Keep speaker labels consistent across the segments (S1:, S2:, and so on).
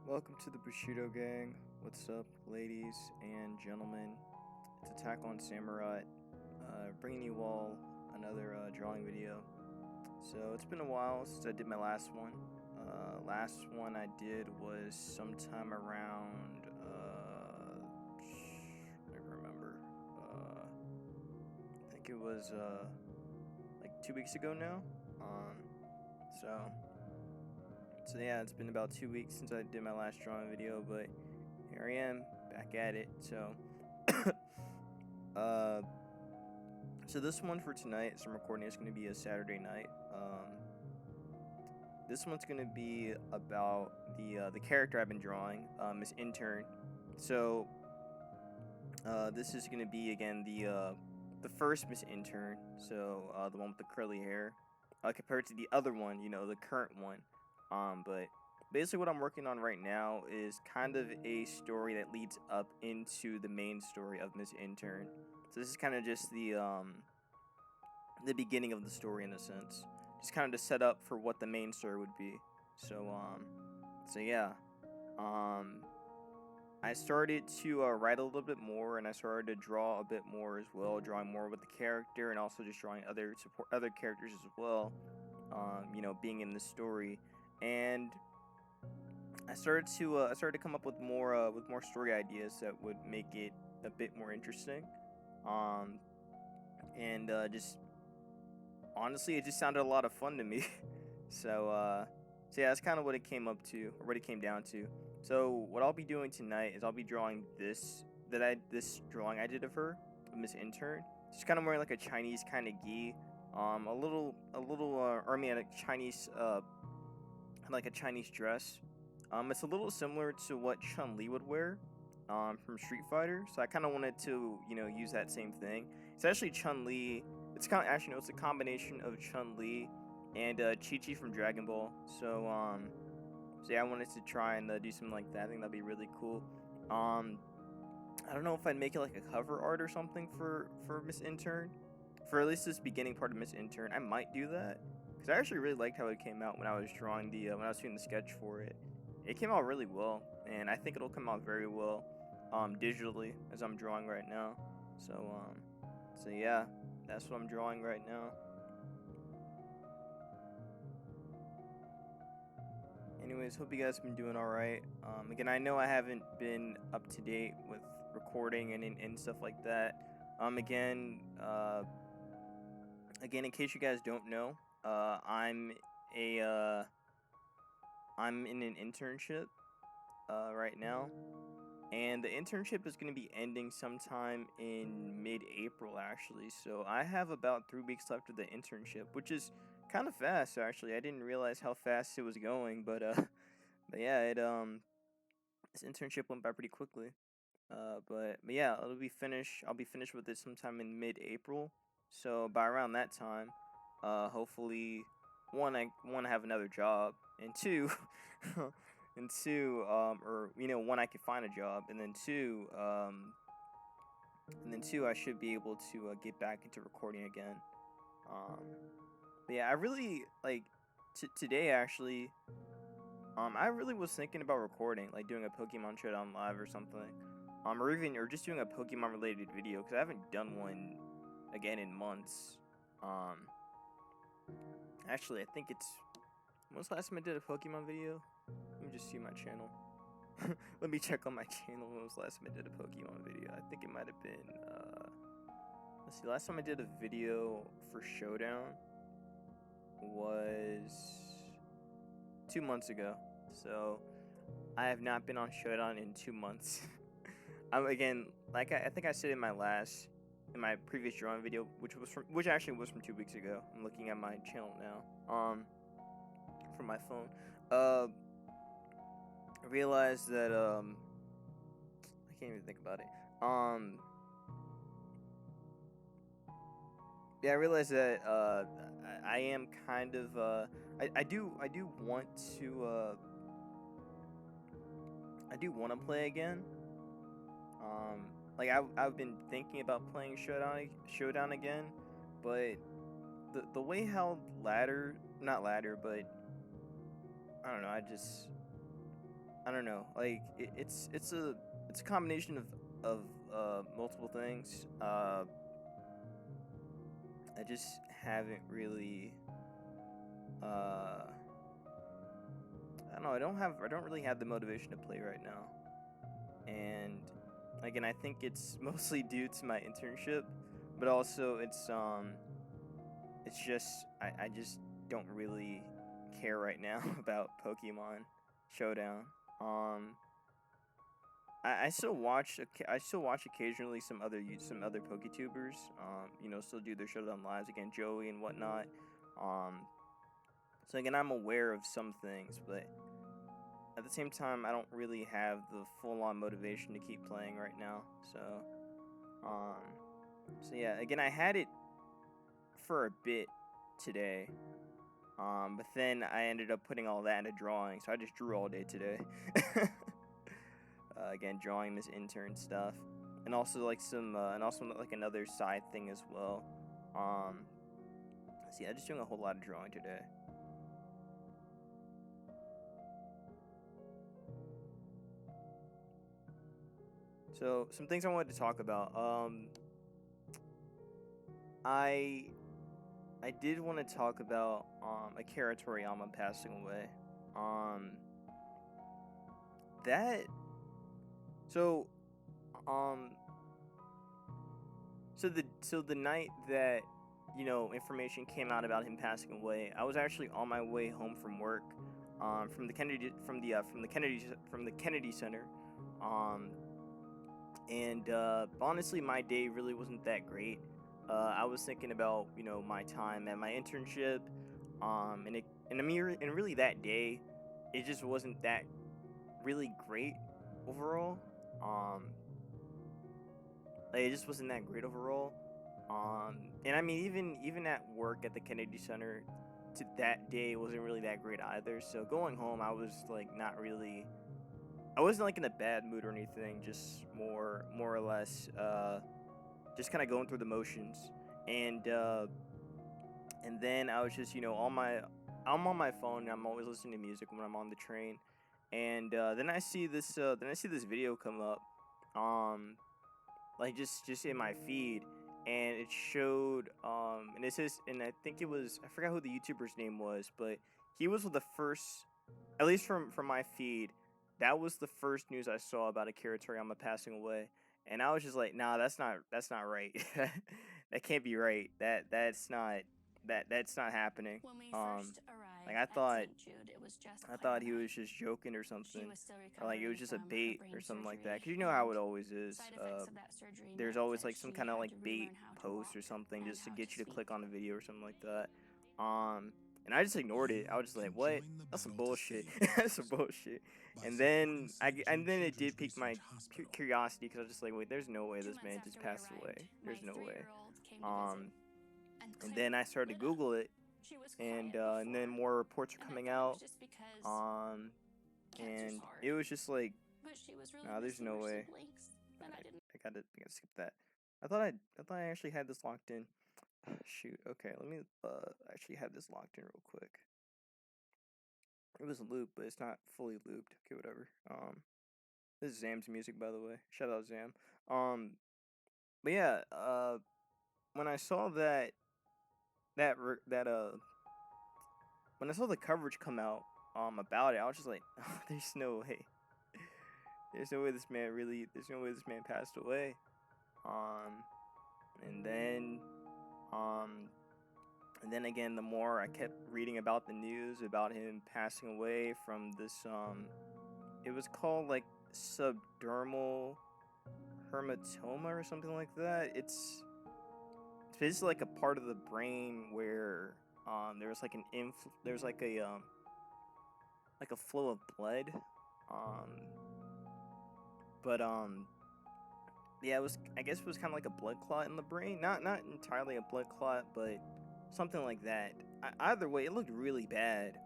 S1: Welcome to the Bushido Gang. What's up, ladies and gentlemen? It's Attack on Samurai, bringing you all another drawing video. So it's been a while since I did my last one. Last one I did was sometime around, I remember. I think it was like 2 weeks ago now. So yeah, it's been about 2 weeks since I did my last drawing video, but here I am back at it. So so this one for tonight, as I'm recording, is going to be a Saturday night. This one's going to be about the character I've been drawing, Miss Intern. So this is going to be again the first Miss Intern, so the one with the curly hair, compared to the other one, the current one. But basically what I'm working on right now is kind of a story that leads up into the main story of Miss Intern. So this is kind of just the beginning of the story in a sense. Just kind of to set up for what the main story would be. So yeah. I started to write a little bit more, and I started to draw a bit more as well, drawing more with the character, and also just drawing other characters as well. Being in the story, and I started to come up with more story ideas that would make it a bit more interesting. Just honestly, it just sounded a lot of fun to me. so yeah, that's kind of what it came up to, or what it came down to. So what I'll be doing tonight is I'll be drawing this drawing I did of her, Miss Intern. She's kind of wearing like a Chinese kind of gi, Chinese like a Chinese dress. It's a little similar to what Chun-Li would wear, from Street Fighter. So I kind of wanted to, use that same thing. It's actually Chun-Li. It's a combination of Chun-Li and Chi-Chi from Dragon Ball. So yeah, I wanted to try and do something like that. I think that'd be really cool. I don't know if I'd make it like a cover art or something for Miss Intern, for at least this beginning part of Miss Intern. I might do that, because I actually really liked how it came out when I was drawing when I was doing the sketch for it. It came out really well, and I think it'll come out very well digitally, as I'm drawing right now. So yeah, that's what I'm drawing right now. Anyways, hope you guys have been doing alright. Again, I know I haven't been up to date with recording and stuff like that. Again, in case you guys don't know, I'm in an internship right now, and the internship is going to be ending sometime in mid-April, actually. So I have about 3 weeks left of the internship, which is kind of fast, actually. I didn't realize how fast it was going, but yeah, this internship went by pretty quickly. But yeah, I'll be finished with it sometime in mid-April. So by around that time, hopefully, one, I want to have another job, and two, or one, I could find a job, and then two, I should be able to get back into recording again. But yeah, I really like today actually. I really was thinking about recording, like doing a Pokemon Showdown live or something. Or just doing a Pokemon related video, because I haven't done one again in months. Actually, I think when was the last time I did a Pokemon video? Let me just see my channel. Let me check on my channel. When was the last time I did a Pokemon video? I think it might have been, let's see, last time I did a video for Showdown was 2 months ago. So I have not been on Showdown in 2 months. Again, like I think I said in my previous drawing video, which actually was from 2 weeks ago. I'm looking at my channel now, from my phone. I realized that I can't even think about it. Yeah, I realized that I am kind of I do want to play again. Like I've been thinking about playing Showdown again, but the way how not ladder, but I don't know. I don't know. Like it's a combination of multiple things. I just haven't really uh I don't know. I don't really have the motivation to play right now. And again, I think it's mostly due to my internship, but also it's just I just don't really care right now about Pokemon Showdown. Um, I still I still watch occasionally some other PokeTubers. Still do their Showdown lives again, Joey and whatnot. Um, so again, I'm aware of some things, but at the same time, I don't really have the full on motivation to keep playing right now. Um, so yeah, again, I had it for a bit today. But then I ended up putting all that into drawing, so I just drew all day today. Again, drawing this intern stuff, and also like another side thing as well. See, I'm just doing a whole lot of drawing today. So some things I wanted to talk about. I I did want to talk about Akira Toriyama passing away. Um, that so um so the night that information came out about him passing away, I was actually on my way home from work, from the Kennedy Center, um, and honestly, my day really wasn't that great. I was thinking about my time at my internship, and really that day, it just wasn't that really great overall. Um, like, it just wasn't that great overall. And I mean, even at work at the Kennedy Center, to that day wasn't really that great either. So going home, I was like not really. I wasn't like in a bad mood or anything. Just more or less, just kind of going through the motions. And and then I was just I'm on my phone. And I'm always listening to music when I'm on the train. And then I see this video come up. Um, like just in my feed, and it showed and it says, and I think it was, I forgot who the YouTuber's name was, but he was the first, at least from my feed, that was the first news I saw about Akira Toriyama passing away. And I was just like, nah, that's not right. That can't be right. That's not happening.
S2: When we
S1: um
S2: first
S1: like
S2: arrived at St. Jude, it was just
S1: I
S2: Claire
S1: thought
S2: and
S1: he was
S2: I.
S1: just joking or
S2: She
S1: something,
S2: was still
S1: or like it was
S2: recovering
S1: just a
S2: from her
S1: bait or
S2: brain
S1: something like that.
S2: surgery,
S1: Cause you know how
S2: and
S1: it always is.
S2: side effects of that surgery
S1: There's
S2: meant
S1: always
S2: that
S1: like some
S2: she
S1: kind of
S2: had
S1: like
S2: to
S1: bait
S2: relearn how to
S1: post or
S2: walk
S1: something
S2: and
S1: just to
S2: how to
S1: get you to click
S2: speak.
S1: on the video or something like that. Um, and I just ignored it. I was just like, "What? That's some bullshit. That's some bullshit." And then it did pique my curiosity because I was just like, "Wait, there's no way
S2: 2
S1: this
S2: months
S1: man just
S2: after we
S1: passed
S2: arrived,
S1: away.
S2: my
S1: There's no way."
S2: 3-year-old came to visit,
S1: Um,
S2: and
S1: and
S2: Claire
S1: then I started to
S2: lit up.
S1: Google it,
S2: She was quiet
S1: and then
S2: before,
S1: more reports are
S2: and I
S1: coming
S2: thought it was
S1: out.
S2: just because
S1: Um,
S2: cancer's
S1: and
S2: hard.
S1: it was just like,
S2: But she was really
S1: nah, there's
S2: missing
S1: no
S2: her
S1: way.
S2: siblings, and I didn't.
S1: I gotta skip that. I thought I actually had this locked in. Shoot. Okay, let me actually have this locked in real quick. It was looped, but it's not fully looped. Okay, whatever. This is Zam's music, by the way. Shout out Zam. Um, but yeah. When I saw that when I saw the coverage come out about it, I was just like, there's no way. There's no way this man really. There's no way this man passed away. Um, and then um and then again, the more I kept reading about the news about him passing away from this it was called like subdermal hematoma or something like that. It's basically like a part of the brain where there's like there's like a flow of blood. um but Yeah, it was, I guess it was kind of like a blood clot in the brain. Not entirely a blood clot, but something like that. Either way, it looked really bad.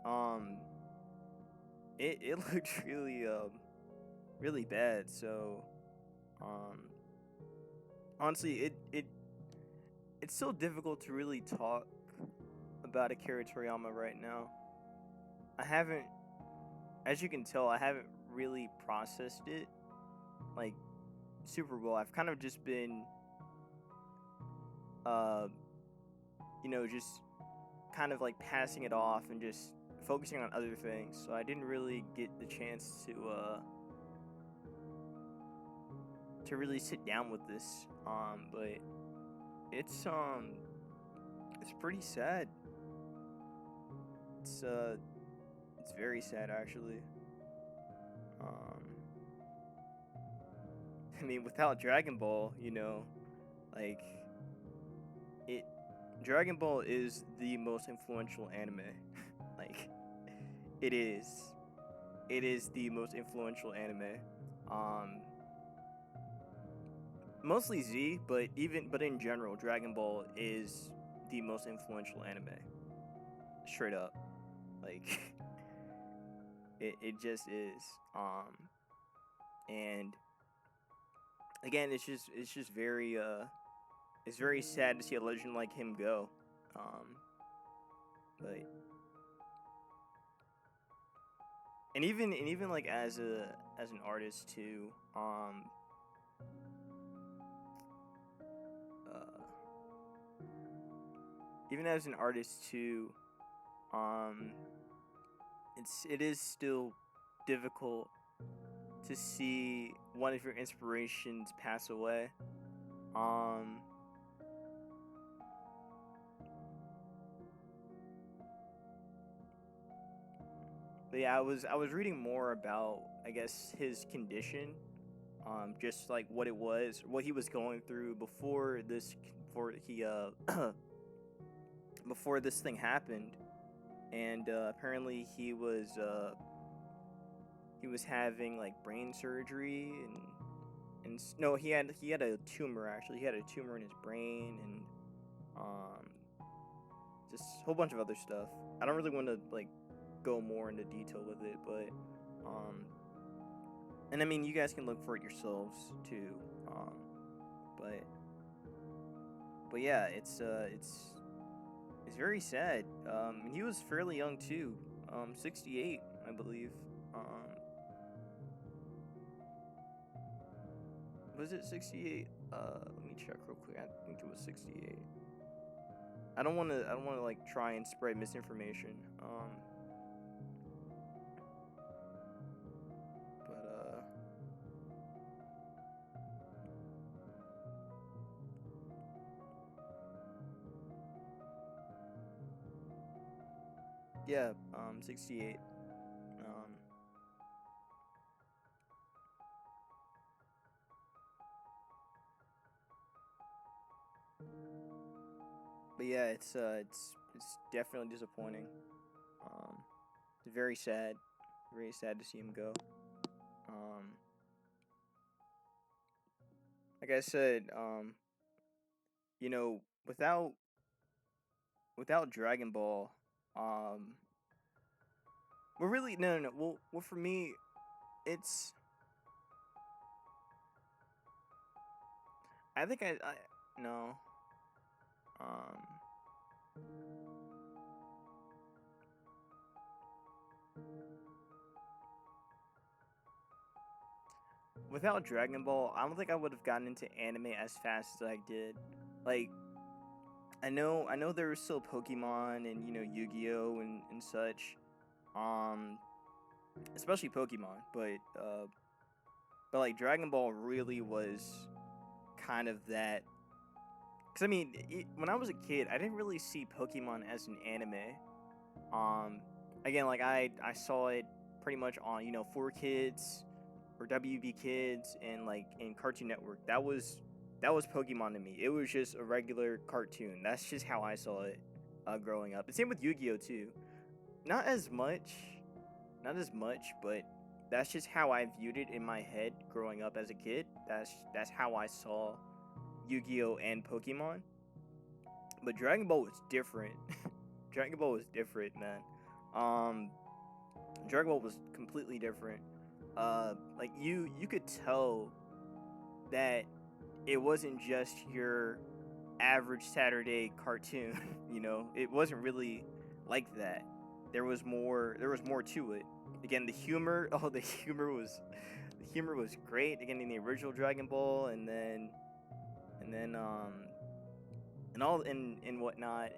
S1: It looked really bad. So um honestly, it's so difficult to really talk about Akira Toriyama right now. I haven't, as you can tell, I haven't really processed it like super well. I've kind of just been uh just kind of like passing it off and just focusing on other things. So I didn't really get the chance to really sit down with this. But it's it's pretty sad. It's very sad actually. Um I mean, without Dragon Ball, like it Dragon Ball is the most influential anime. Like it is. It is the most influential anime. Um Mostly Z, but in general, Dragon Ball is the most influential anime. Straight up. Like it just is. And again, it's just very it's very sad to see a legend like him go. But and even like as an artist too. Uh, Even as an artist too. Um, it is still difficult to see one of your inspirations pass away. Um, but yeah, I was reading more about, I guess, his condition, just like what it was, what he was going through before he before this thing happened, and apparently he was having like brain surgery and no, he had a tumor actually. He had a tumor in his brain and um just a whole bunch of other stuff. I don't really want to like go more into detail with it, but um and I mean you guys can look for it yourselves too. Um but yeah, it's very sad. And he was fairly young too. 68, I believe. Um was it 68? Let me check real quick. I think it was 68. I don't want to like try and spread misinformation. But yeah, 68. Um but yeah, it's definitely disappointing. Um it's very sad to see him go. Um like I said, you know, without Dragon Ball, um well really no. Well for me it's I think I no. Um Without Dragon Ball, I don't think I would have gotten into anime as fast as I did. Like I know there was still Pokemon and Yu-Gi-Oh and such. Um Especially Pokemon, but like Dragon Ball really was kind of that. Cuz I mean, when I was a kid, I didn't really see Pokemon as an anime. Um Again, like I saw it pretty much on, 4Kids or WB Kids and like in Cartoon Network. That was Pokemon to me. It was just a regular cartoon. That's just how I saw it growing up. And same with Yu-Gi-Oh too. Not as much, not as much, but that's just how I viewed it in my head growing up as a kid. That's how I saw Yu-Gi-Oh and Pokemon. But Dragon Ball was different. Dragon Ball was different, man. Um, Dragon Ball was completely different. Like you could tell that it wasn't just your average Saturday cartoon. It wasn't really like that. there was more to it. Again, the humor, oh, the humor was great. Again, in the original Dragon Ball, and then and all and whatnot,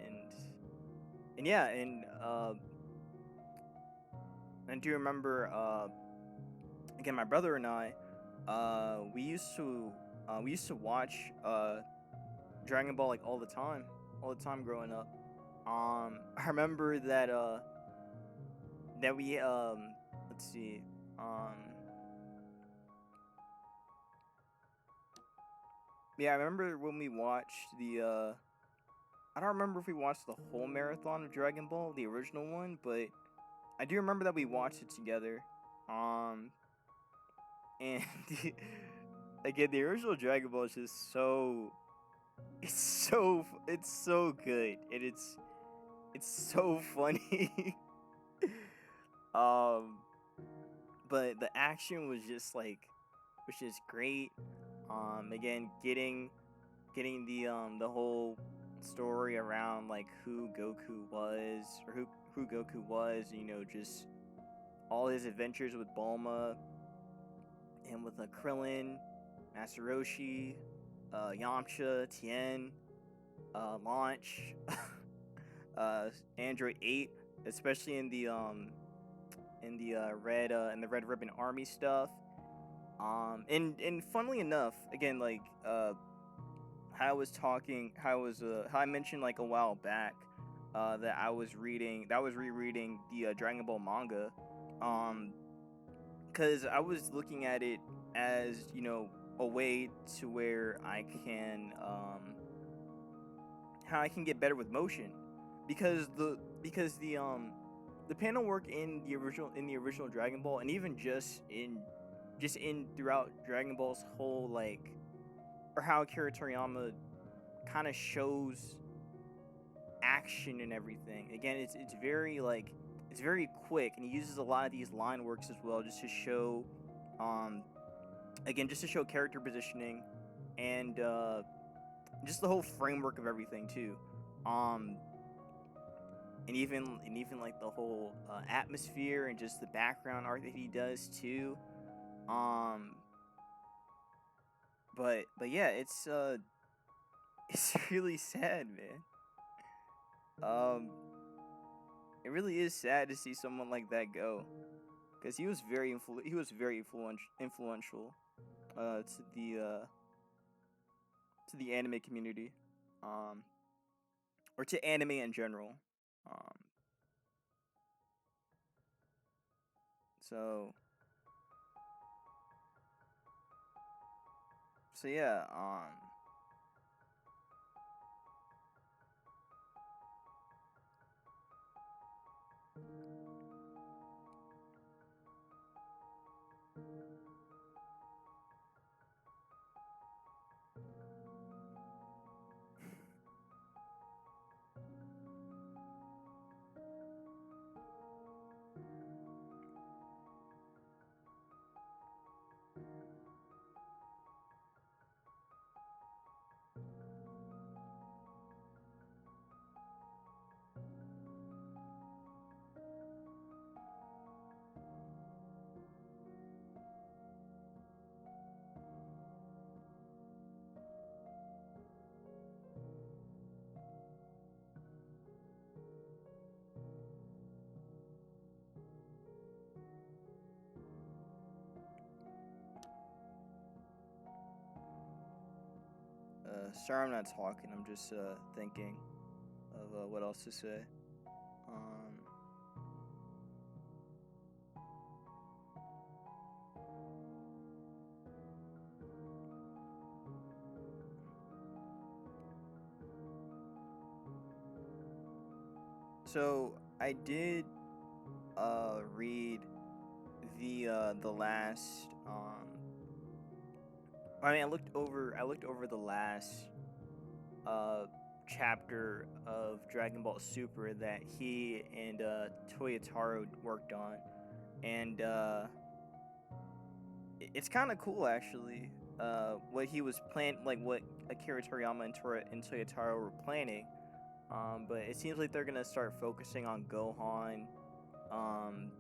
S1: and yeah, and do you remember again, my brother and I, we used to watch Dragon Ball like all the time growing up. I remember that we let's see, um, yeah, I remember when we watched I don't remember if we watched the whole marathon of Dragon Ball, the original one, but I do remember that we watched it together. Um, and again, the original Dragon Ball is just it's so good, and it's so funny. um, but the action was just like was just great. Again, getting the whole story around like who Goku was or who Goku was, you know, just all his adventures with Bulma and with Krillin, Master Roshi, Yamcha, Tien, Launch, Android 8, especially in the Red Ribbon Army stuff. And funnily enough, again, like how I was talking, how I mentioned like a while back that I was rereading the Dragon Ball manga, um, because I was looking at it as, you know, a way to where I can how I can get better with motion, because the panel work in the original Dragon Ball, and even just in throughout Dragon Ball's whole like, or how Akira Toriyama kind of shows action and everything. Again, it's very like it's very quick, and he uses a lot of these line works as well, just to show, um, again, just to show character positioning, and just the whole framework of everything too. Um, and even like the whole atmosphere and just the background art that he does too. Um, but yeah, it's really sad, man. Um, it really is sad to see someone like that go, because he was very influential to the anime community, um, or to anime in general. Um, so so yeah. Sorry, I'm not talking. I'm just thinking of what else to say. Um, so I did read the last I mean, I looked over the last uh chapter of Dragon Ball Super that he and Toyotaro worked on, and it's kind of cool actually. What he was like what Akira Toriyama and Toyotaro were planning. But it seems like they're gonna start focusing on Gohan um,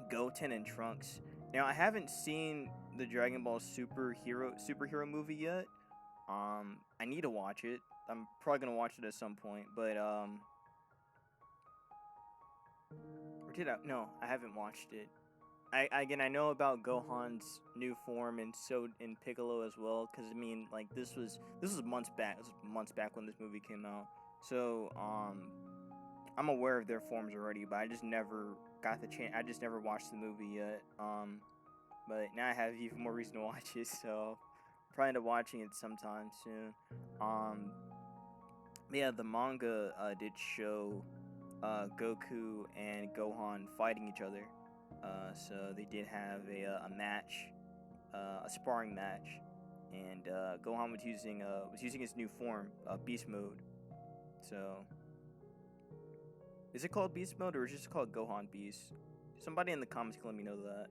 S1: Goten and Trunks. Now I haven't seen the Dragon Ball superhero movie yet. I need to watch it. I'm probably gonna watch it at some point, but or did I? No, I haven't watched it. I know about Gohan's new form and so in Piccolo as well, because I mean like this was months back. This was months back when this movie came out. So I'm aware of their forms already, but I just never got the chance. I just never watched the movie yet. But now I have even more reason to watch it. So probably end up watching it sometime soon. Um, yeah, the manga did show Goku and Gohan fighting each other. So they did have a match, a sparring match, and Gohan was using his new form, Beast Mode. So is it called Beast Mode or is it just called Gohan Beast? Somebody in the comments can let me know that.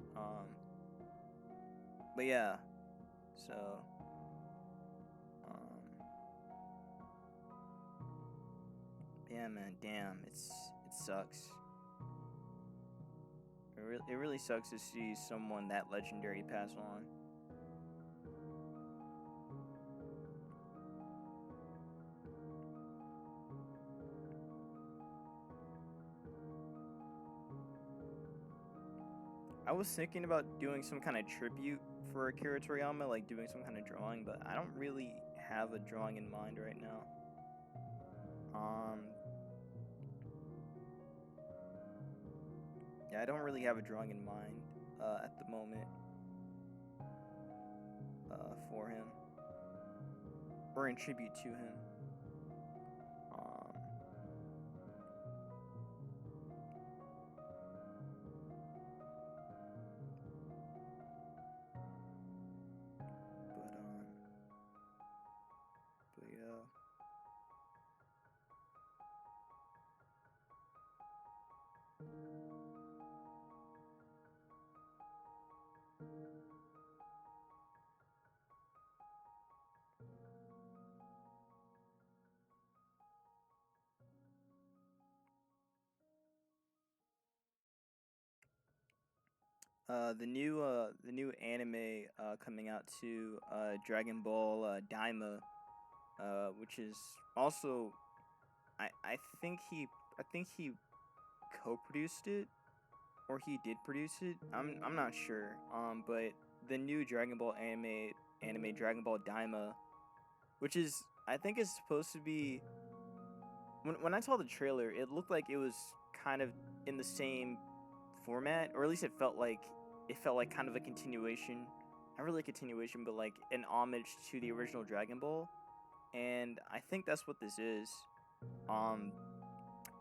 S1: But yeah, so um, yeah, man, damn, it sucks. It really sucks to see someone that legendary pass on. I was thinking about doing some kind of tribute for Akira Toriyama, like doing some kind of drawing, but I don't really have a drawing in mind right now. Yeah, I don't really have a drawing in mind at the moment for him or in tribute to him. Um, but yeah. The new anime coming out to Dragon Ball Daima, which is also I think he co-produced it or he did produce it. I'm not sure. But the new Dragon Ball anime Dragon Ball Daima, which is I think is supposed to be when I saw the trailer, it looked like it was kind of in the same format, or at least it felt like kind of a continuation. Not really a continuation, but like an homage to the original Dragon Ball. And I think that's what this is. Um,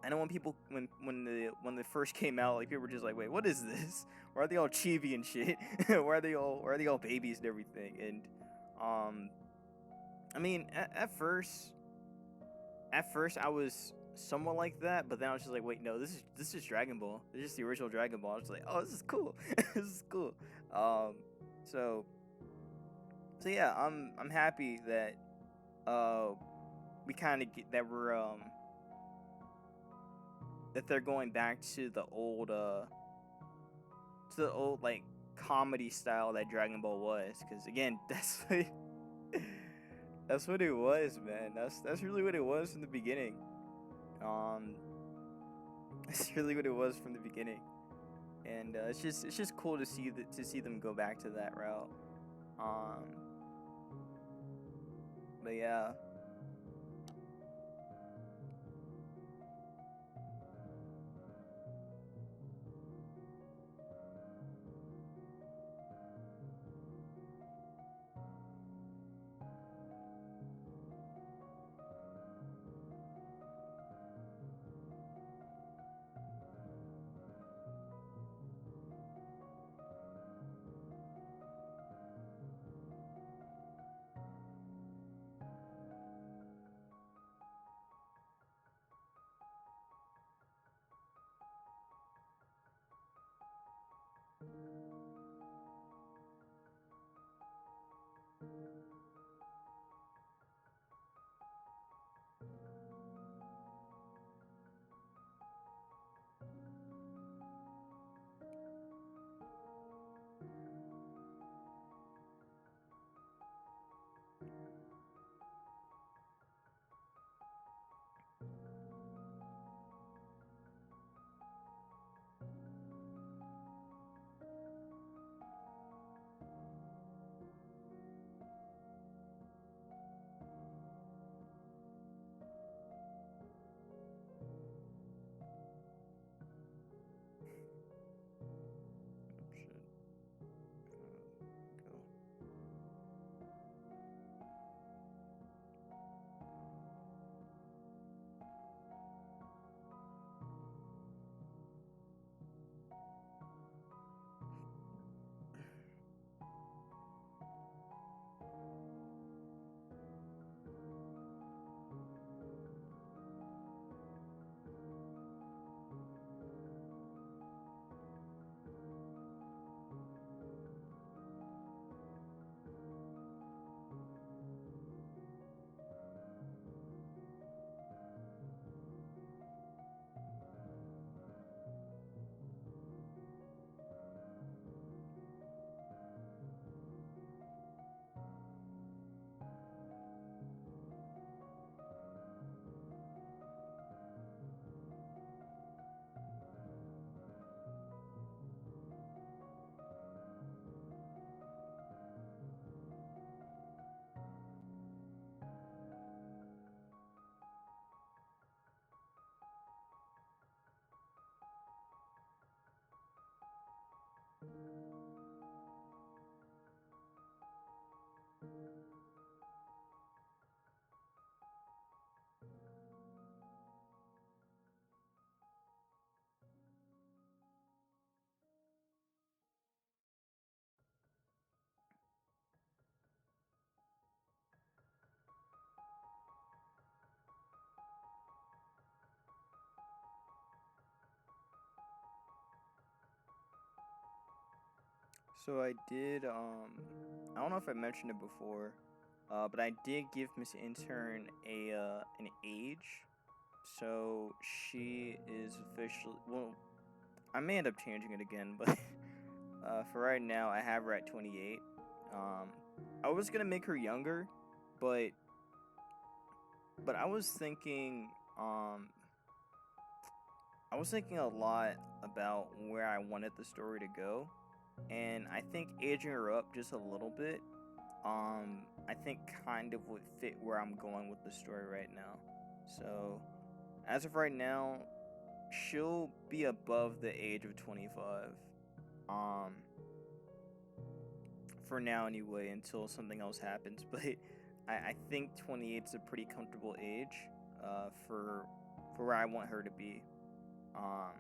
S1: I know when people when they first came out, like people were just like, "Wait, what is this? Why are they all chibi and shit? Why are they all babies and everything?" And um, I mean, at first I was somewhat like that, but then I was just like, "Wait, no, this is Dragon Ball. This is the original Dragon Ball." I was like, "Oh, this is cool. This is cool." Um, so so yeah, I'm happy that uh we kind of get that we're that they're going back to the old like comedy style that Dragon Ball was, because again that's what it was, man. That's really what it was from the beginning. Um, that's really what it was from the beginning, and it's just cool to see them go back to that route. Um, but yeah. So I did, I don't know if I mentioned it before, but I did give Miss Intern an age. So she is officially, well, I may end up changing it again, but for right now, I have her at 28. Um, I was gonna make her younger, but I was thinking, I was thinking a lot about where I wanted the story to go, and I think aging her up just a little bit, I think kind of would fit where I'm going with the story right now. So, as of right now, she'll be above the age of 25. Um, for now anyway, until something else happens. But I think 28 is a pretty comfortable age, for where I want her to be. Um,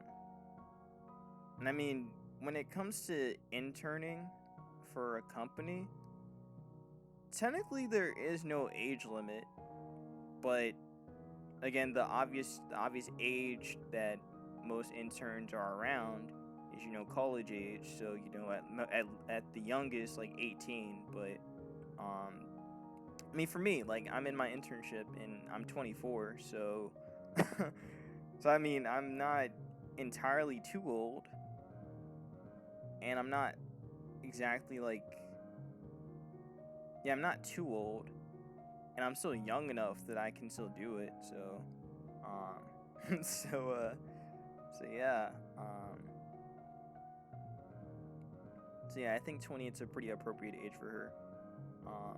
S1: and I mean, when it comes to interning for a company, technically there is no age limit, but again, the obvious age that most interns are around is, college age. So, at the youngest, like 18. But I mean, for me, like, I'm in my internship and I'm 24, so so I mean, I'm not entirely too old, and I'm not exactly like, yeah, I'm not too old, and I'm still young enough that I can still do it. So so yeah, so yeah, I think 20 is a pretty appropriate age for her. Um,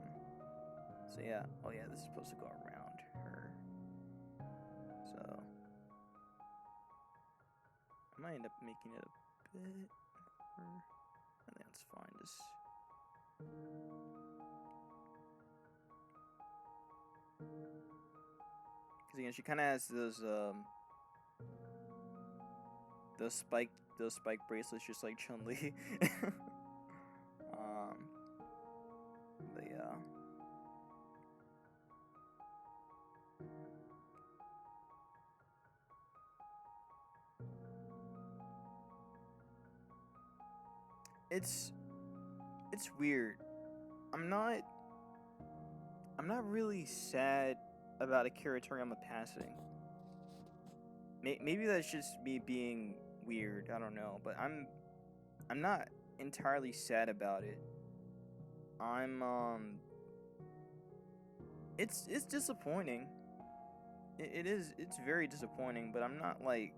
S1: so yeah, oh yeah, this is supposed to go around her. So I might end up making it a bit over. I think that's fine. Just because again, she kind of has those spike those spike bracelets, just like Chun Li. um, but yeah. It's weird. I'm not really sad about Akira Toriyama passing. Maybe that's just me being weird. I don't know, but I'm not entirely sad about it. I'm it's disappointing. It's very disappointing, but I'm not like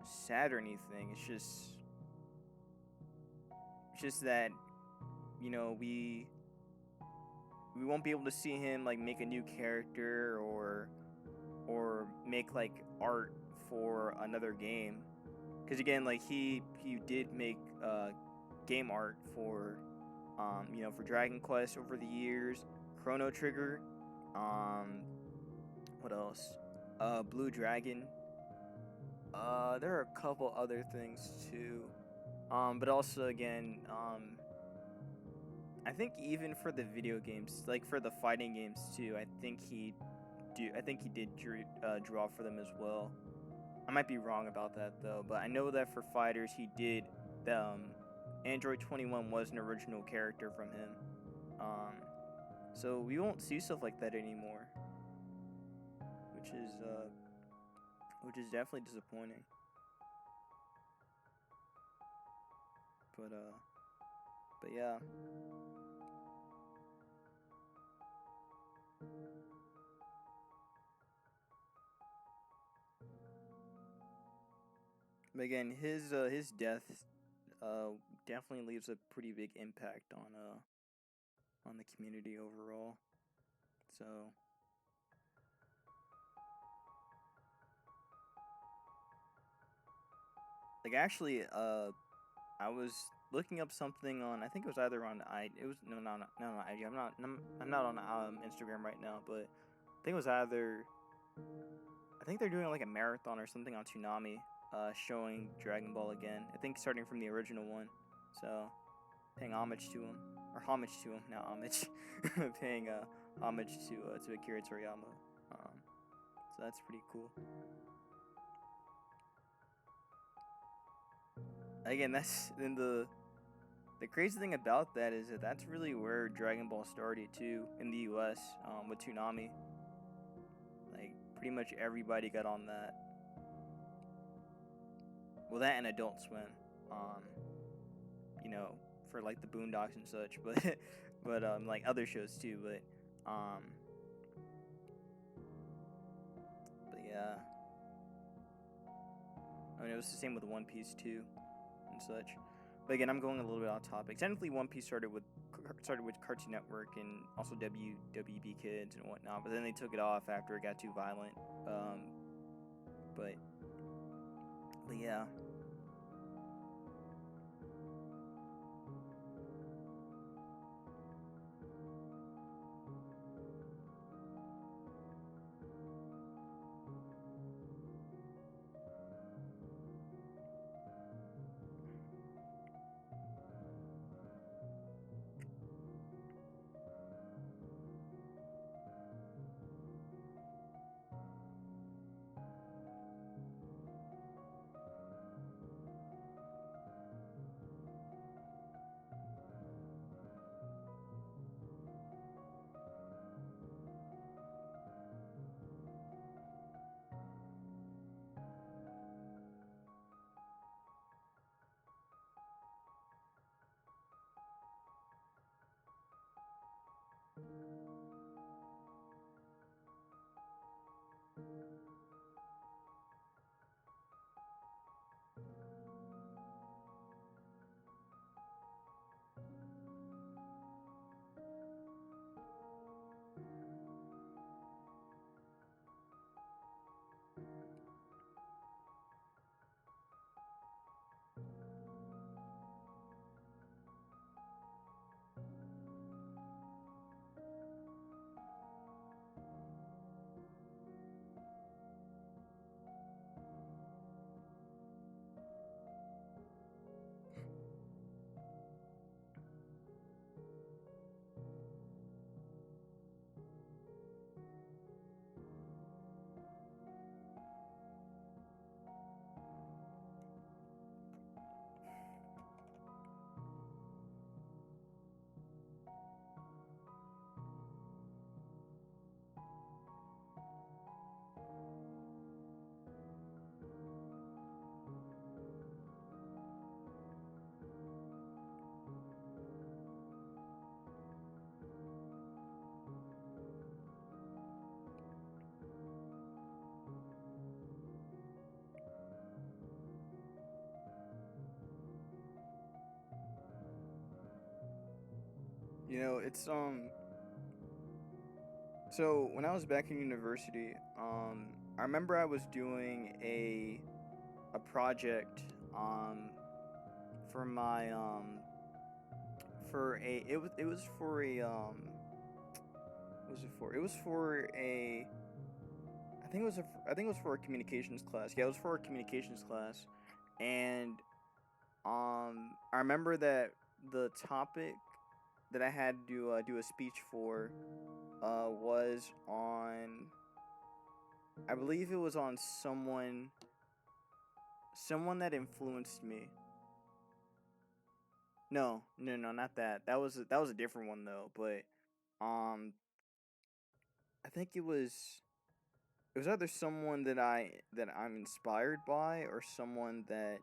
S1: sad or anything. It's just that, we won't be able to see him like make a new character, or make like art for another game. Because again, like, he did make game art for, for Dragon Quest over the years, Chrono Trigger, um what else, Blue Dragon. There are a couple other things too, but also again, I think even for the video games, like for the fighting games too, I think he did draw for them as well. I might be wrong about that though, but I know that for fighters he did. Android 21 was an original character from him. Um, so we won't see stuff like that anymore, which is definitely disappointing. But yeah. But again, his death uh definitely leaves a pretty big impact on the community overall. So, like, actually, I was looking up something on, I think it was either on it was no IG. I'm not on Instagram right now, but I think it was either, I think they're doing like a marathon or something on Toonami, showing Dragon Ball again. I think starting from the original one. So paying homage to him, or homage to him, not homage, paying homage to Akira Toriyama. So that's pretty cool. Again, that's in the crazy thing about that is that that's really where Dragon Ball started too in the U.S. With Toonami. Like pretty much everybody got on that. Well, that and Adult Swim. Um, you know, for like the Boondocks and such, but like other shows too. But yeah. I mean, it was the same with One Piece too, and such. But again, I'm going a little bit off topic. Technically, One Piece started with Cartoon Network and also WB Kids and whatnot. But then they took it off after it got too violent. But yeah. It's so when I was back in university, I remember I was doing a project for my for a it was for a what was it for? It was for a I think it was for a communications class. Yeah, it was for a communications class. And I remember that the topic that I had to do a speech for was on, I believe it was on someone that influenced me. No, not that. That was a different one though. But um, I think it was either someone that I'm inspired by, or someone that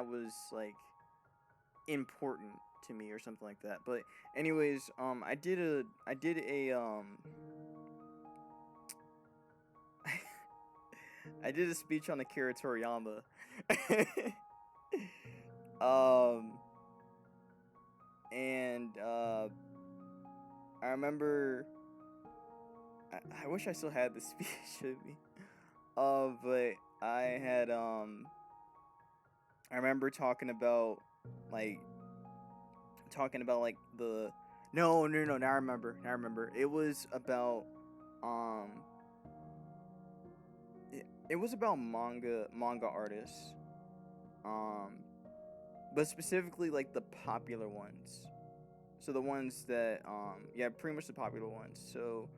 S1: was like important to me or something like that. But anyways, I did a I did a speech on Akira Toriyama. um and I remember, I wish I still had the speech with me. But I had I remember like talking about like the no, now I remember it was about um it was about manga artists, um but specifically like the popular ones. So the ones that yeah, pretty much the popular ones. So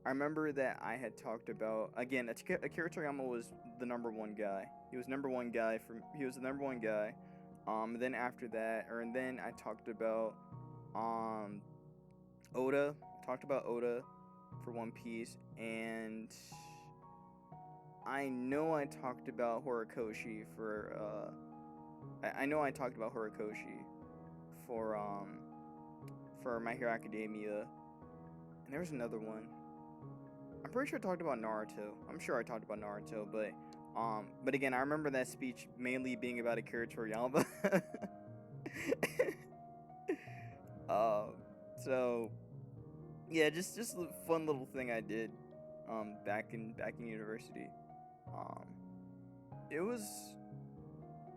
S1: I remember that I had talked about, again, Akira Toriyama was the number one guy. He was the number one guy. Then after that, or and then I talked about um Oda. Talked about Oda for One Piece, and I know I talked about Horikoshi for I know I talked about Horikoshi for My Hero Academia, and there was another one. I'm pretty sure I talked about Naruto. I'm sure I talked about Naruto, but again, I remember that speech mainly being about Akira Toriyama. um, so yeah, just a fun little thing I did, back in university. Um, it was.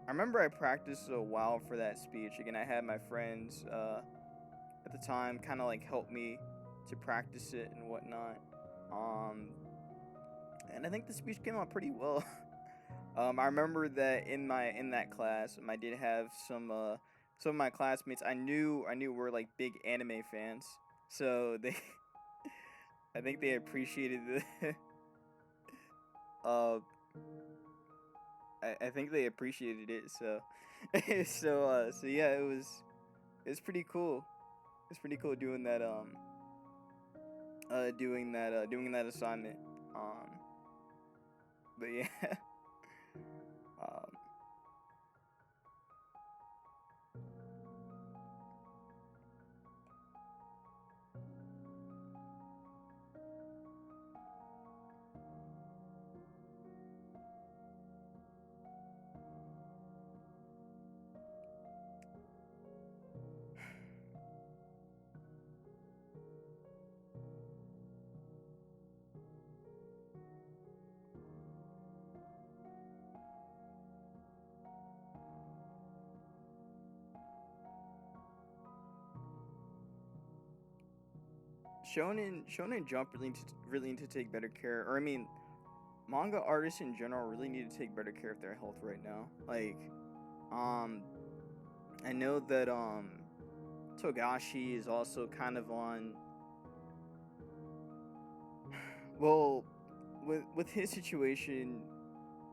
S1: I remember I practiced a while for that speech. Again, I had my friends at the time kind of like help me to practice it and whatnot. Um, and I think the speech came out pretty well. I remember that in that class, I did have some of my classmates I knew were like big anime fans, so they I think they appreciated the uh I think they appreciated it, so so yeah, it's pretty cool. It's pretty cool doing that assignment. Um, but yeah. um, Shonen Jump really need to take better care, or I mean, manga artists in general really need to take better care of their health right now. Like, um, I know that Togashi is also kind of on. Well, with his situation,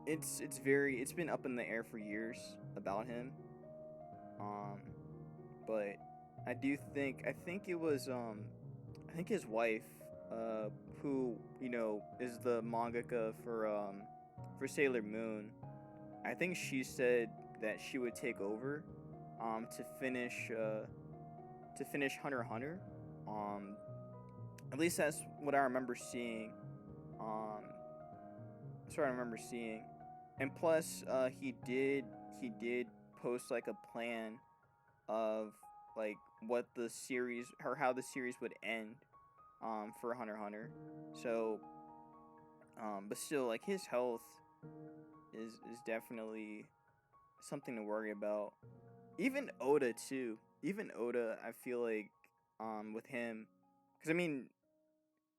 S1: it's been up in the air for years about him. Um, but I think it was I think his wife, who is the mangaka for Sailor Moon. I think she said that she would take over, to finish Hunter x Hunter. Um, at least that's what I remember seeing. Um, that's what I remember seeing. And plus, he did post like a plan of like what the series or how the series would end, for Hunter x Hunter. So, but still, like his health is definitely something to worry about. Even Oda too. Even Oda, I feel like, with him, because I mean,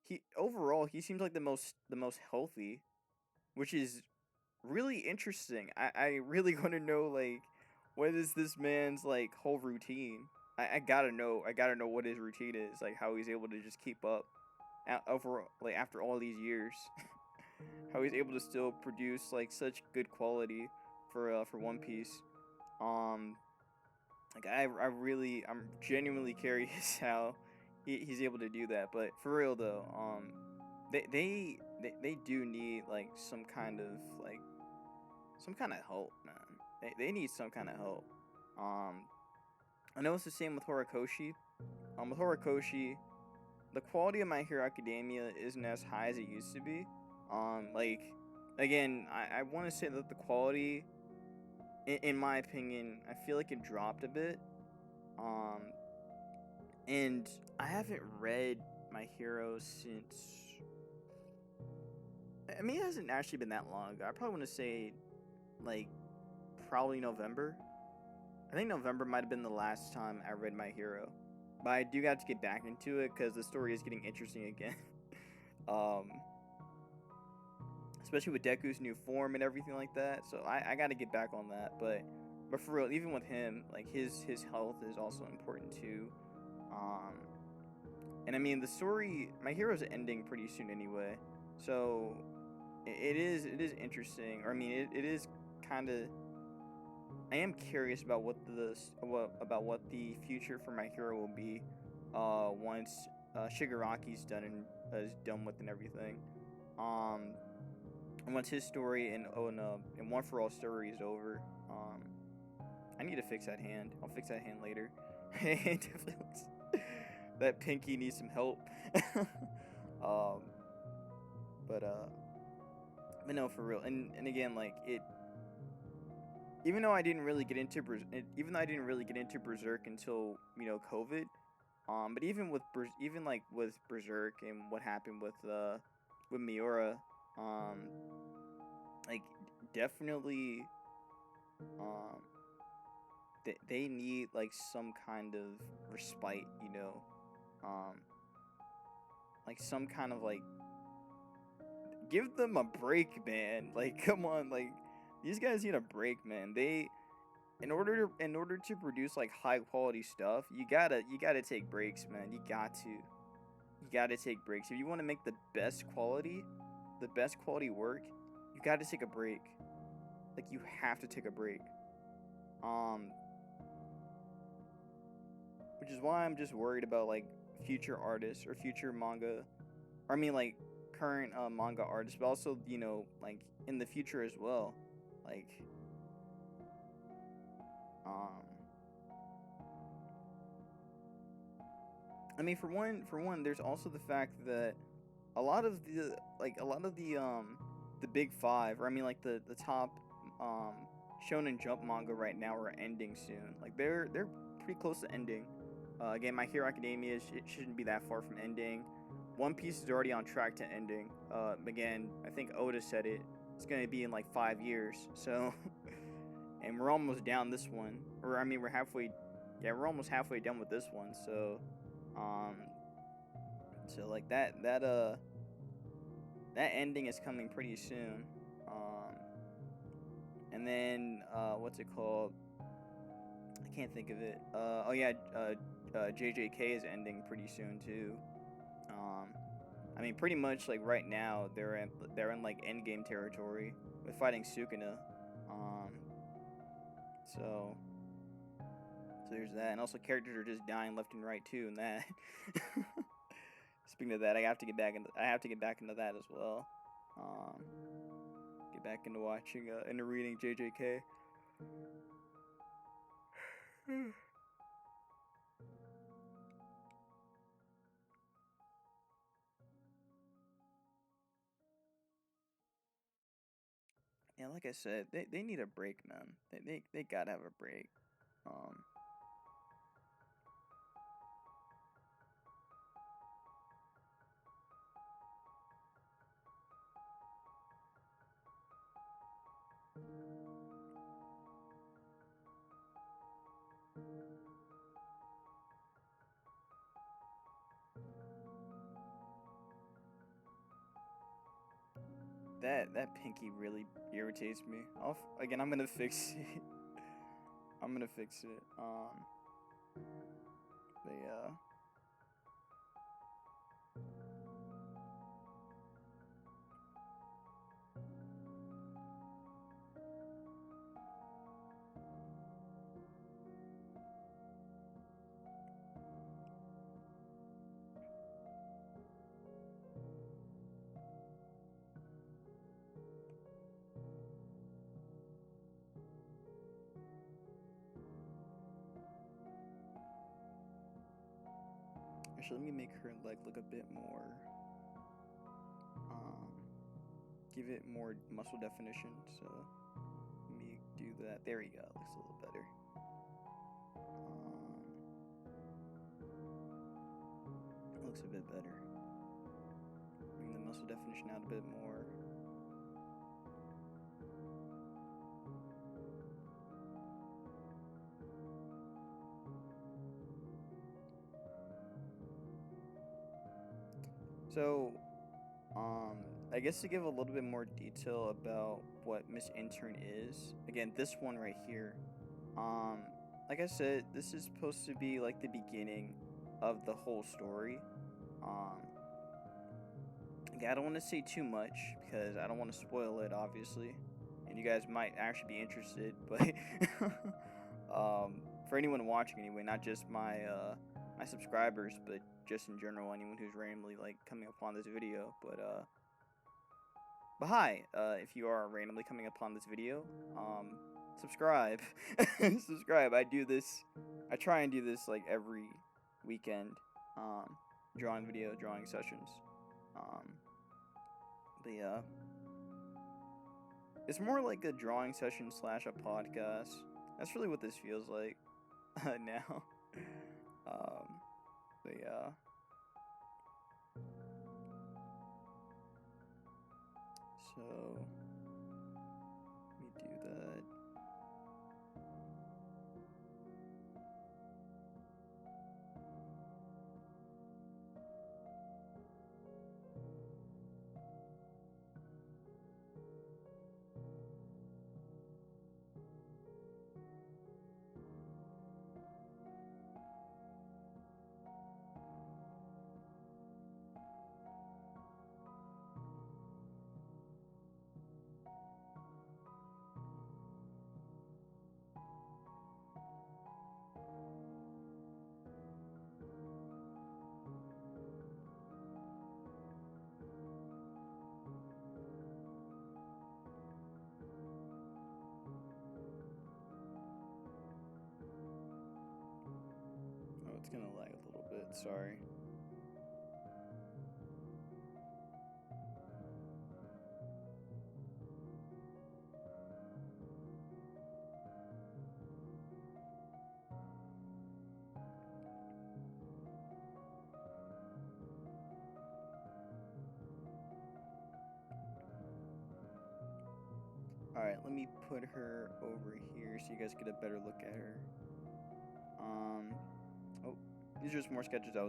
S1: he seems like the most healthy, which is really interesting. I really want to know, like, what is this man's like whole routine. I gotta know what his routine is, like how he's able to just keep up over like after all these years. How he's able to still produce like such good quality for One Piece. Um, like I'm genuinely curious how he's able to do that. But for real though, they do need like some kind of help, man. They need some kind of help. Um, I know it's the same with Horikoshi. With Horikoshi, the quality of My Hero Academia isn't as high as it used to be. Like, again, I want to say that the quality, in my opinion, I feel like it dropped a bit. Um, and I haven't read My Hero since. I mean, it hasn't actually been that long ago. I probably want to say, like, probably November. I think November might have been the last time I read My Hero, but I do got to get back into it because the story is getting interesting again. um, Especially with Deku's new form and everything like that. So I got to get back on that. But for real, even with him, like his health is also important too. Um, and I mean the story, My Hero's ending pretty soon anyway. So it is interesting. Or I mean it is kind of. I am curious about what the future for My Hero will be, once Shigaraki's is done with and everything. Um, and once his story and One For All story is over, I need to fix that hand. I'll fix that hand later. It definitely looks, that pinky needs some help. um, but no, for real. And again, like it. Even though I didn't really get into Berserk until COVID, but even like with Berserk and what happened with Miura, like definitely, um, they need like some kind of respite, like some kind of like give them a break, man. Like come on, like these guys need a break, man. They in order to produce like high quality stuff, you gotta take breaks, man. You gotta take breaks if you want to make the best quality work. You gotta take a break. Like you have to take a break. Um, which is why I'm just worried about like future artists or future manga, or I mean like current manga artists, but also like in the future as well, like um I mean, for one, there's also the fact that a lot of the big five, or I mean, like the top um, Shonen Jump manga right now are ending soon. Like they're pretty close to ending. Again, My Hero Academia it shouldn't be that far from ending. One Piece is already on track to ending. Again, I think Oda said it's gonna be in like 5 years. So, and we're almost down this one, or I mean, we're halfway. Yeah, we're almost halfway done with this one. Um, so like that ending is coming pretty soon. And then what's it called? I can't think of it. Oh yeah, JJK is ending pretty soon too. Um, I mean, pretty much like right now they're in like endgame territory with fighting Sukuna. Um, so there's that, and also characters are just dying left and right too, and that. Speaking of that, I have to get back into that as well. Um, get back into watching into reading JJK. Yeah, like I said, they need a break, man. They gotta have a break. Um, that pinky really irritates me. Again, I'm gonna fix it. I'm gonna fix it. But yeah. Actually, let me make her leg look a bit more. Um, Give it more muscle definition. So let me do that. There we go. Looks a little better. Looks a bit better. Bring the muscle definition out a bit more. So, I guess to give a little bit more detail about what Miss Intern is, again, this one right here, um, like I said, this is supposed to be like the beginning of the whole story. Um, again, I don't want to say too much because I don't want to spoil it, obviously, and you guys might actually be interested, but for anyone watching anyway, not just my subscribers, but just in general, anyone who's randomly like coming upon this video, but hi, if you are randomly coming upon this video, subscribe. Subscribe. I try and do this like every weekend. Drawing sessions. Um, but yeah, it's more like a drawing session slash a podcast. That's really what this feels like now. But yeah. So, let me do that. Oh, it's gonna lag a little bit, sorry. Alright, let me put her over here so you guys get a better look at her. Oh, these are just more sketches I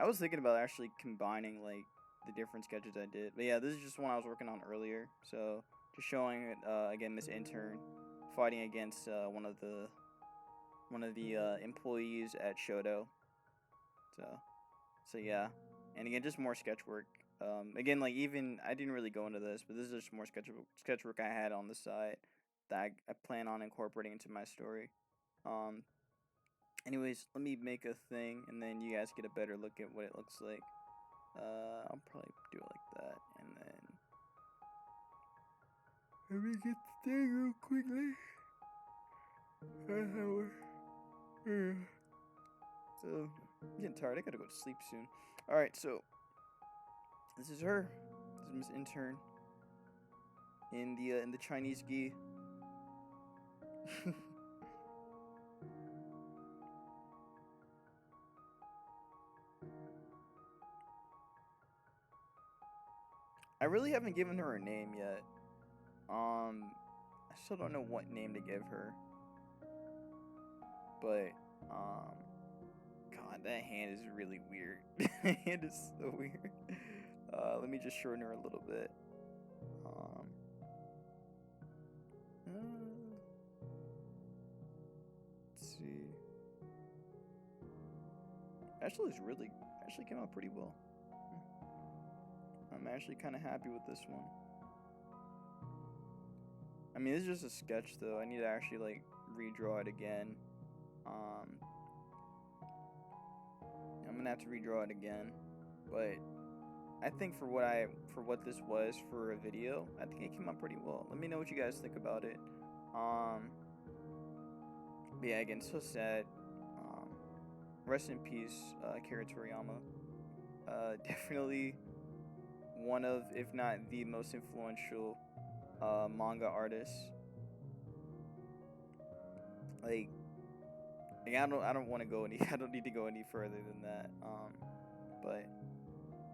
S1: was thinking about actually combining like the different sketches I did. But yeah, this is just one I was working on earlier. So just showing it again, Miss Intern fighting against one of the employees at Shoto. So yeah, and again, just more sketch work. Again, like even I didn't really go into this, but this is just more sketch work I had on the side that I plan on incorporating into my story. Um, anyways, let me make a thing, and then you guys get a better look at what it looks like. I'll probably do it like that, and then let me get the thing real quickly. So I'm getting tired. I gotta go to sleep soon. All right, so this is her. This is Miss Intern in the Chinese gi. I really haven't given her a name yet. I still don't know what name to give her. But God, that hand is really weird. That hand is so weird. Let me just shorten her a little bit. Let's see. Actually came out pretty well. I'm actually kind of happy with this one. I mean, this is just a sketch though. I need to actually like redraw it again. I'm gonna have to redraw it again, but I think for what this was for a video, I think it came out pretty well. Let me know what you guys think about it. But yeah, again, so sad. Rest in peace, Kira Toriyama. Definitely one of, if not the most influential manga artists. Like I don't want to go any. I don't need to go any further than that.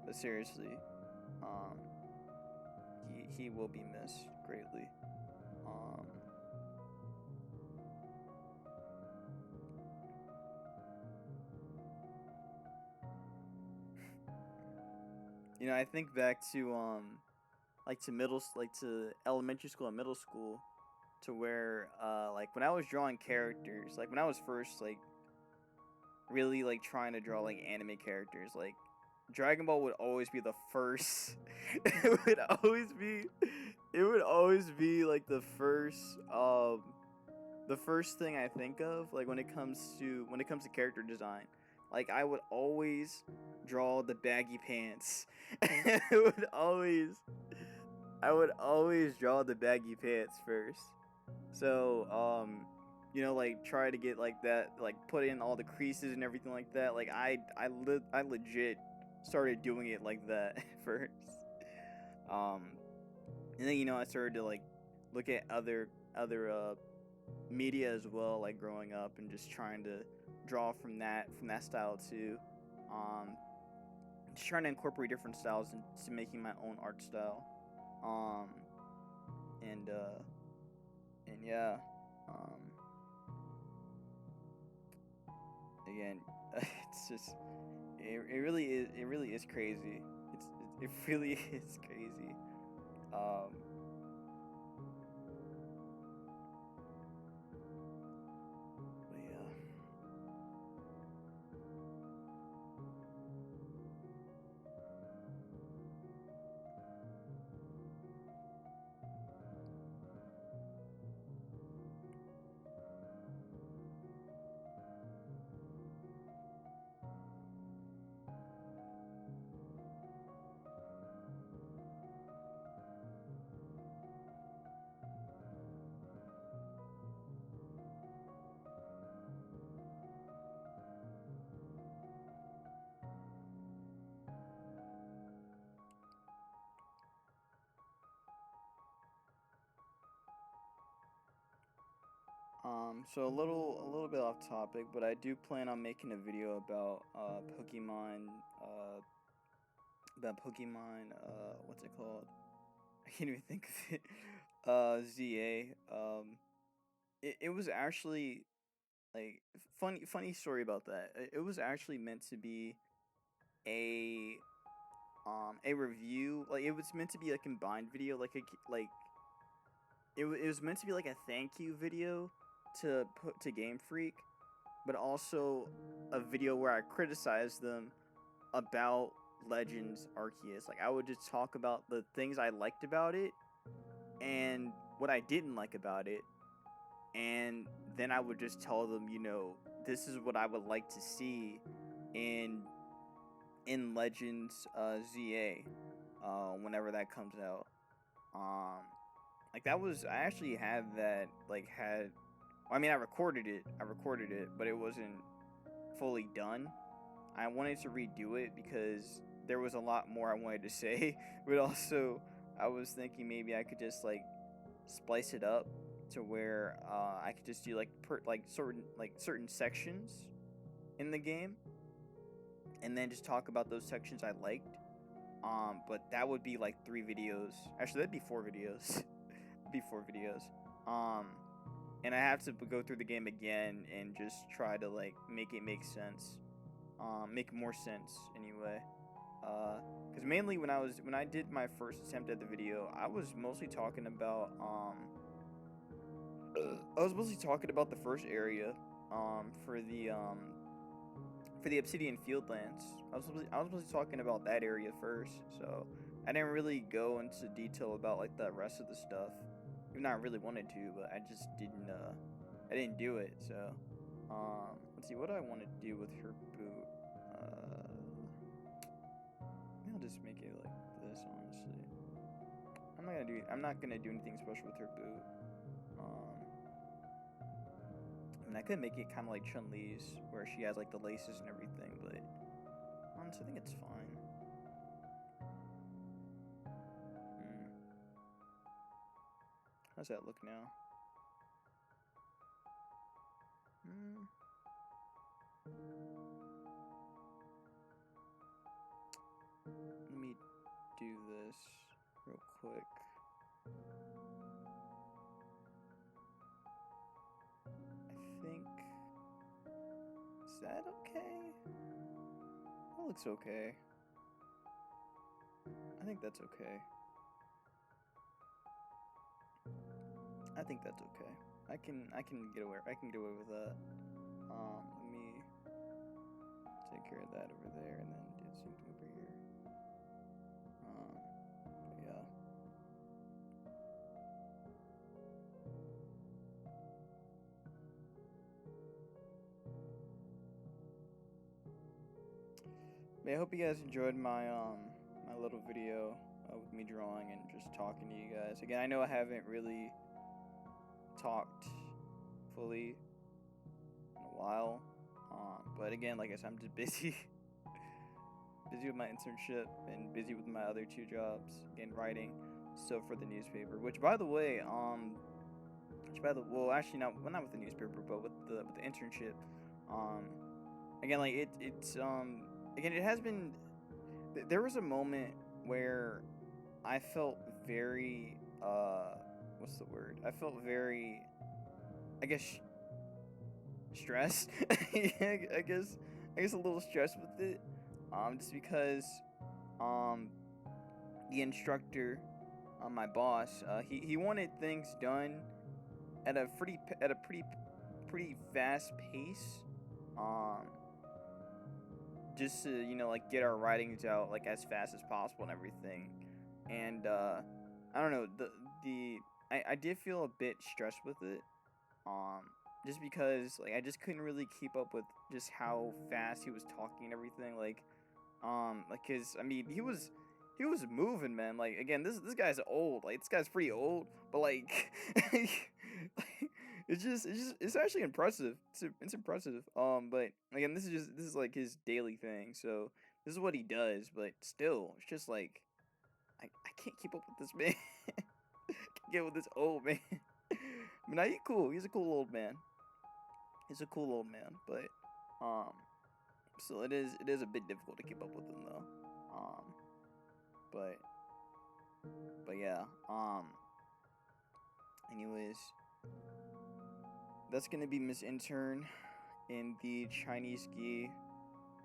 S1: But seriously, he will be missed greatly. I think back to like to like to elementary school and middle school, to where like when I was drawing characters, like when I was first like really like trying to draw like anime characters, like Dragon Ball would always be the first. It would always be like the first thing I think of, like when it comes to character design. Like I would always draw the baggy pants. I would always I would always draw the baggy pants first. So, like try to get like that, like put in all the creases and everything like that. Like I legit started doing it like that first. Um, and then I started to like look at other media as well, like growing up, and just trying to draw from that style too. Um, just trying to incorporate different styles into making my own art style. Um, and yeah. Um, Again, it's just it really is crazy. It really is crazy. Um, but yeah. So a little bit off topic, but I do plan on making a video about Pokemon, what's it called? I can't even think of it. ZA. It was actually like funny story about that. It was actually meant to be a a review. Like it was meant to be a combined video, like it was meant to be like a thank you video to put to Game Freak, but also a video where I criticized them about Legends Arceus. Like I would just talk about the things I liked about it and what I didn't like about it, and then I would just tell them, this is what I would like to see in Legends ZA, whenever that comes out. Um, like that was I actually had that like had. I mean, I recorded it, but it wasn't fully done. I wanted to redo it because there was a lot more I wanted to say, but also I was thinking maybe I could just like splice it up to where I could just do certain sections in the game, and then just talk about those sections I liked. But that would be like 3 videos. Actually, that'd be 4 videos. Be 4 videos. Um, and I have to go through the game again and just try to like make it make sense. Make more sense anyway. Because mainly when I did my first attempt at the video, I was mostly talking about the first area for the Obsidian Fieldlands. I was mostly talking about that area first, so I didn't really go into detail about like the rest of the stuff. Even though I really wanted to, but I just didn't. I didn't do it. So, let's see. What do I want to do with her boot? Maybe I'll just make it like this. Honestly, I'm not gonna do anything special with her boot. Um, I mean, I could make it kind of like Chun Li's, where she has like the laces and everything, but honestly, I think it's fine. Hmm. How's that look now? Hmm. Let me do this real quick. I think, is that okay? That looks okay. I think that's okay. I think that's okay. I can get away. I can get away with that. Let me take care of that over there, and then do something over here. But yeah. I hope you guys enjoyed my my little video with me drawing and just talking to you guys. Again, I know I haven't really talked fully in a while, but again, like I said, I'm just busy, busy with my internship and busy with my other 2 jobs. Again, writing stuff for the newspaper. Which, by the way, well, actually not, well, not with the newspaper, but with the internship. Again, like it's again, it has been. There was a moment where I felt very what's the word? I felt very, I guess, stressed. I guess a little stressed with it. Just because the instructor, my boss, he wanted things done at a pretty fast pace. Just to, you know, like, get our writings out like as fast as possible and everything. And I don't know, I did feel a bit stressed with it. Just because, like, I just couldn't really keep up with just how fast he was talking and everything. Like, cause I mean, he was moving, man. Like, again, this guy's old. Like, this guy's pretty old, but like, it's actually impressive. It's impressive. But again, this is like his daily thing. So this is what he does. But still, it's just like I can't keep up with this man. Can't get with this old man. But now he's cool. He's a cool old man. He's a cool old man. But so it is a bit difficult to keep up with him though. But yeah. Anyways, that's gonna be Miss Intern in the Chinese gi,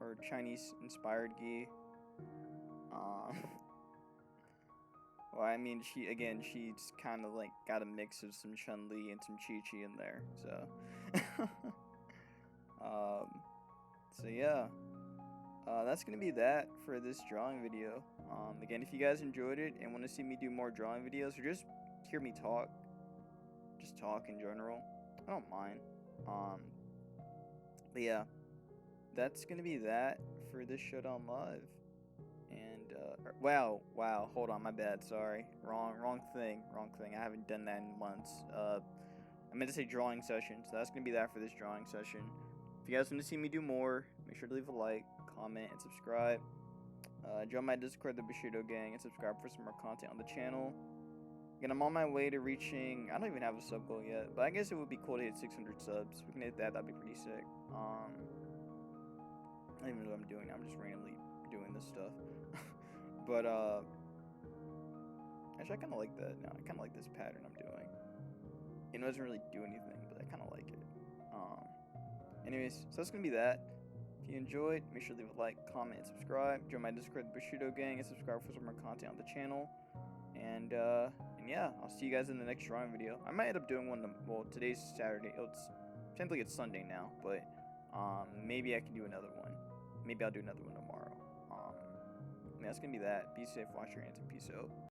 S1: or Chinese inspired gi. Well, I mean, she's kind of like got a mix of some Chun-Li and some Chi-Chi in there, so. So yeah, that's gonna be that for this drawing video. Again, if you guys enjoyed it and want to see me do more drawing videos, or just hear me talk, just talk in general, I don't mind. But yeah, that's gonna be that for this Showdown Live. And wow, hold on, my bad, sorry, wrong thing. I haven't done that in months. I meant to say drawing session, so that's gonna be that for this drawing session. If you guys want to see me do more, make sure to leave a like, comment, and subscribe. Join my Discord, the Bushido Gang, and subscribe for some more content on the channel. Again, I'm on my way to reaching, I don't even have a sub goal yet, but I guess it would be cool to hit 600 subs. If we can hit that, that'd be pretty sick. I don't even know what I'm doing now, I'm just randomly doing this stuff. But, actually, I kind of like that now. I kind of like this pattern I'm doing. It doesn't really do anything, but I kind of like it. Anyways, so that's going to be that. If you enjoyed, make sure to leave a like, comment, and subscribe. Join my Discord, the Bushido Gang, and subscribe for some more content on the channel. And yeah, I'll see you guys in the next drawing video. I might end up doing one, well, today's Saturday. Technically it's Sunday now, but maybe I can do another one. Maybe I'll do another one tomorrow. That's going to be that. Be safe, wash your hands, and peace out.